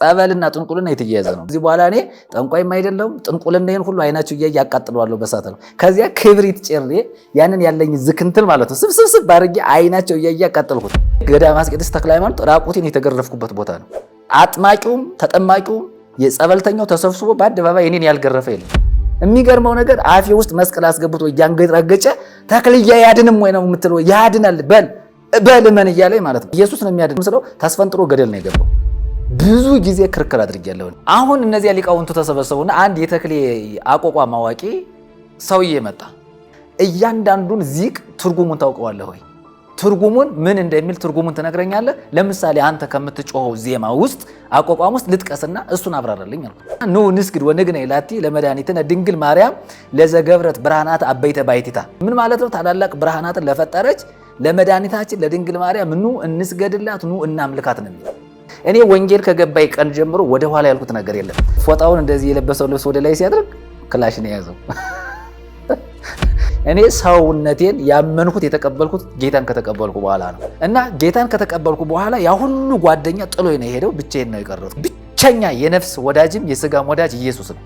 ጸበልና ጥንቁልና የተያያዘ ነው። እዚህ በኋላ እኔ ጠንቋይም አይደለሁም ጥንቁልናዬን ሁሉ አይናችሁ እያየ ያቃጥለዋለሁ በሳት ነው። ከዚያ ክብሪት ጭሬ ያንን ያለኝ ዝክንትል ማለት ነው ስብስብ አድርጌ አይናቸው እያየ ያቃጥልኩት። ገዳመ አስቄጥስ ተክለ ሃይማኖት ራቁቴን የተገረፍኩበት ቦታ ነው። አጥማቂውም ተጠማቂውም የጸበልተኛው ተሰብስቦ በአደባባይ እኔን ያልገረፈ የለም። የሚገርመው ነገር አፌ ውስጥ መስቀል አስገብቶ እያንገራገጨ ተክልያ ያድንም ወይ ነው የምትለው? ያድናል በል እመን እያለኝ ማለት ነው። ኢየሱስ ነው የሚያድን ስለው ተስፈንጥሮ ገደል ነው የገባው። ብዙ ጊዜ ክርክር አድርጌያለሁ። አሁን እነዚያ ሊቃውንቱ ተሰበሰቡና አንድ የተክሌ አቋቋም አዋቂ ሰውዬ መጣ። እያንዳንዱን ዚቅ ትርጉሙን ታውቀዋለህ ወይ? ትርጉሙን ምን እንደሚል ትርጉሙን ትነግረኛለህ? ለምሳሌ አንተ ከምትጮኸው ዜማ ውስጥ አቋቋም ውስጥ ልጥቀስና እሱን አብራራልኝ አልኩት። ኑ ንስግድ ወንግነይ ላቲ ለመድኃኒትነ ድንግል ማርያም ለዘገብረት ብርሃናት አበይተ ባይቲታ። ምን ማለት ነው? ታላላቅ ብርሃናትን ለፈጠረች ለመድኃኒታችን ለድንግል ማርያም ኑ እንስገድላት፣ ኑ እናምልካት ነው የሚለው። እኔ ወንጌል ከገባይ ቀን ጀምሮ ወደ ኋላ ያልኩት ነገር የለም። ፎጣውን እንደዚህ የለበሰው ልብስ ወደ ላይ ሲያደርግ ክላሽ ነው የያዘው። እኔ ሰውነቴን ያመንኩት የተቀበልኩት ጌታን ከተቀበልኩ በኋላ ነው። እና ጌታን ከተቀበልኩ በኋላ ያ ሁሉ ጓደኛ ጥሎኝ ነው የሄደው። ብቻዬን ነው የቀረሁት። ብቸኛ የነፍስ ወዳጅም የስጋም ወዳጅ ኢየሱስ ነው።